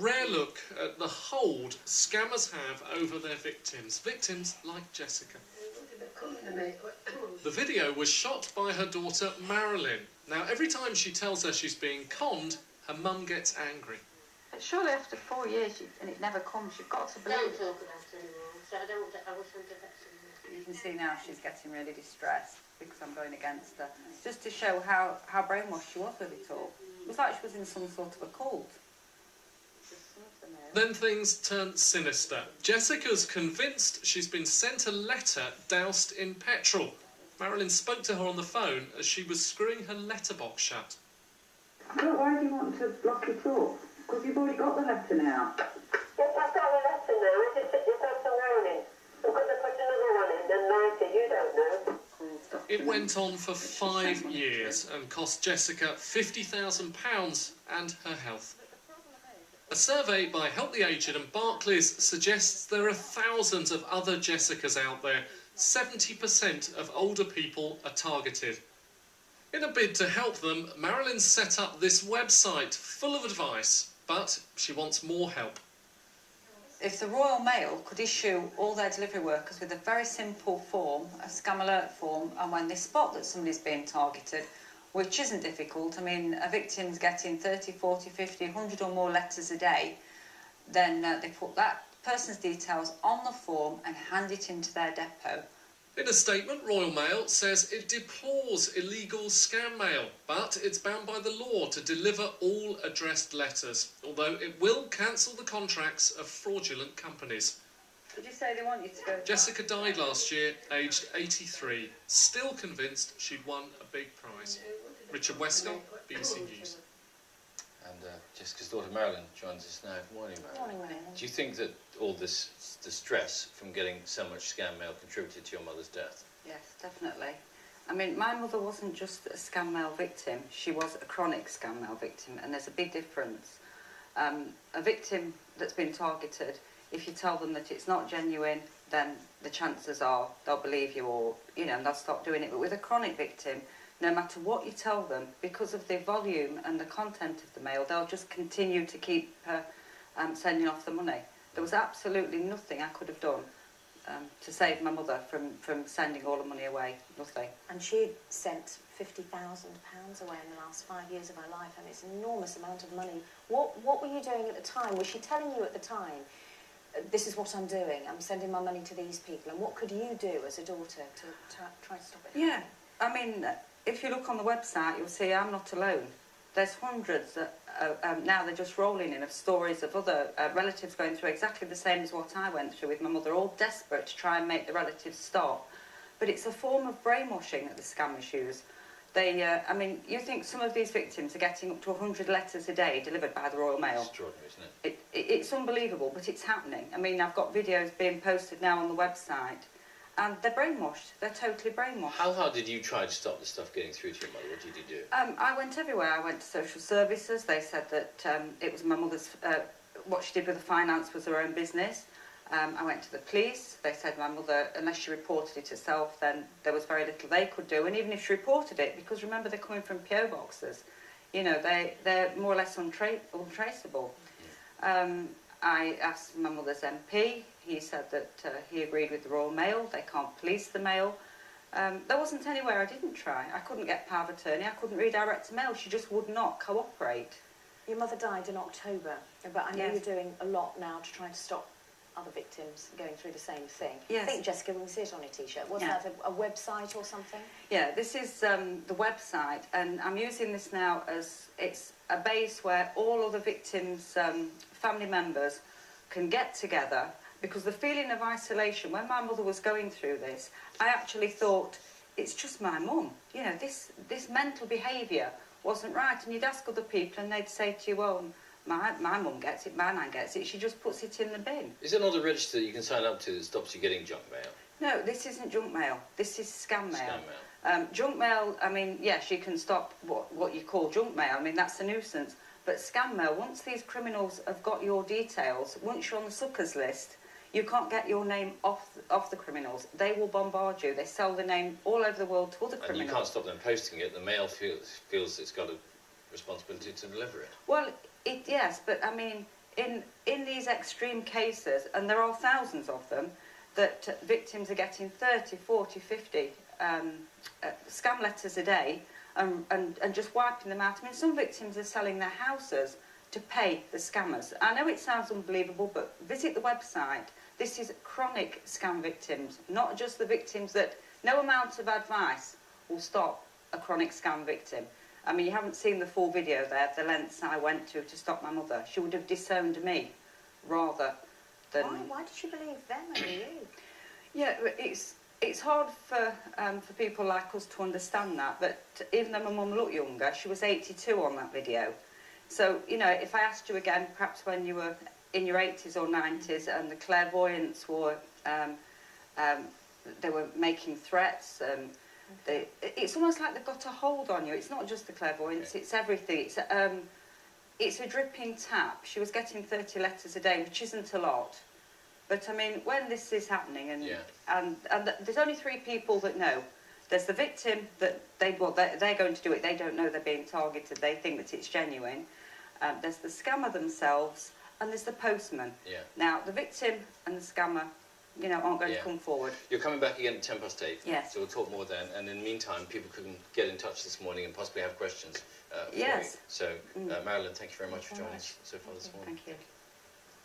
rare look at the hold scammers have over their victims. Victims like Jessica. The video was shot by her daughter Marilyn. Now, every time she tells her she's being conned, her mum gets angry. But surely after 4 years and it never comes, you've got to believe. Don't talk about it anymore. So I wish I'd do. You can see now she's getting really distressed because I'm going against her. Just to show how brainwashed she was with it all. It was like she was in some sort of a cult. Then things turn sinister. Jessica's convinced she's been sent a letter doused in petrol. Marilyn spoke to her on the phone as she was screwing her letterbox shut. But why do you want to block it up? Because you've already got the letter now. Yes, I've got the letter now. I just put yourself some warning. I'm going to put another one in and write it. You don't know. It went on for 5 years and cost Jessica £50,000 and her health. A survey by Help the Aged and Barclays suggests there are thousands of other Jessicas out there. 70% of older people are targeted. In a bid to help them, Marilyn set up this website full of advice, but she wants more help. If the Royal Mail could issue all their delivery workers with a very simple form, a scam alert form, and when they spot that somebody's being targeted, which isn't difficult, I mean, a victim's getting 30, 40, 50, 100 or more letters a day, then they put that person's details on the form and hand it into their depot. In a statement, Royal Mail says it deplores illegal scam mail, but it's bound by the law to deliver all addressed letters, although it will cancel the contracts of fraudulent companies. Did you say they want you to go? Jessica died last year, aged 83, still convinced she'd won a big prize. Richard Westcott, BBC News. And Jessica's daughter Marilyn joins us now. Good morning, Marilyn. Morning, Marilyn. Do you think that all this, the stress from getting so much scam mail contributed to your mother's death? Yes, definitely. I mean, my mother wasn't just a scam mail victim, she was a chronic scam mail victim, and there's a big difference. A victim that's been targeted, if you tell them that it's not genuine, then the chances are they'll believe you, or, you know, they'll stop doing it. But with a chronic victim, no matter what you tell them, because of the volume and the content of the mail, they'll just continue to keep sending off the money. There was absolutely nothing I could have done to save my mother from sending all the money away. Nothing. And she sent £50,000 away in the last 5 years of her life, and it's an enormous amount of money. What were you doing at the time? Was she telling you at the time, this is what I'm doing, I'm sending my money to these people, and what could you do as a daughter to try to stop it? Yeah, I mean, if you look on the website, you'll see I'm not alone. There's hundreds that now they're just rolling in of stories of other relatives going through exactly the same as what I went through with my mother, all desperate to try and make the relatives stop. But it's a form of brainwashing that the scammers use. They, I mean, you think some of these victims are getting up to 100 letters a day delivered by the Royal Mail. Extraordinary, isn't it? It's unbelievable, but it's happening. I mean, I've got videos being posted now on the website, and they're brainwashed. They're totally brainwashed. How hard did you try to stop this stuff getting through to your mother? What did you do? I went everywhere. I went to social services. They said that it was my mother's, what she did with the finance was her own business. I went to the police. They said my mother, unless she reported it herself, then there was very little they could do. And even if she reported it, because remember they're coming from PO boxes, you know, they're more or less untraceable. I asked my mother's MP. He said that he agreed with the Royal Mail. They can't police the mail. There wasn't anywhere I didn't try. I couldn't get power of attorney. I couldn't redirect to mail. She just would not cooperate. Your mother died in October, but I know Yes. you're doing a lot now to try to stop other victims going through the same thing. Yes. I think, Jessica, we can see it on a T-shirt. Was Yeah. that a website or something? Yeah, this is the website, and I'm using this now as it's a base where all other victims' family members can get together, because the feeling of isolation, when my mother was going through this, I actually thought, it's just my mum. You know, this mental behaviour wasn't right. And you'd ask other people and they'd say to you, well, my mum gets it, my nan gets it, she just puts it in the bin. Is there not a register that you can sign up to that stops you getting junk mail? No, this isn't junk mail. This is scam mail. Scam mail. Junk mail, I mean, yes, you can stop what you call junk mail. I mean, that's a nuisance. But scam mail, once these criminals have got your details, once you're on the suckers list, you can't get your name off the criminals. They will bombard you. They sell the name all over the world to other criminals. And you can't stop them posting it. The mail feels it's got a responsibility to deliver it. Well, yes, but I mean, in these extreme cases, and there are thousands of them, that victims are getting 30, 40, 50 scam letters a day and just wiping them out. I mean, some victims are selling their houses to pay the scammers. I know it sounds unbelievable, but visit the website. This is chronic scam victims, not just the victims that no amount of advice will stop a chronic scam victim. I mean, you haven't seen the full video there, the lengths I went to stop my mother. She would have disowned me rather than... Why did you believe them over you? Yeah, it's hard for people like us to understand that, but even though my mum looked younger, she was 82 on that video. So, you know, if I asked you again, perhaps when you were in your 80s or 90s and the clairvoyants were, they were making threats, it's almost like they've got a hold on you. It's not just the clairvoyance, it's everything. It's a dripping tap. She was getting 30 letters a day, which isn't a lot. But I mean, when this is happening, and there's only 3 people that know. There's the victim that they're going to do it. They don't know they're being targeted. They think that it's genuine. There's the scammer themselves, and there's the postman. Yeah. Now, the victim and the scammer, you know, aren't going to come forward. You're coming back again at 8:10. Yes. So we'll talk more then. And in the meantime, people can get in touch this morning and possibly have questions for Yes. you. So, Marilyn, thank you very much for joining us so far this morning. Thank you.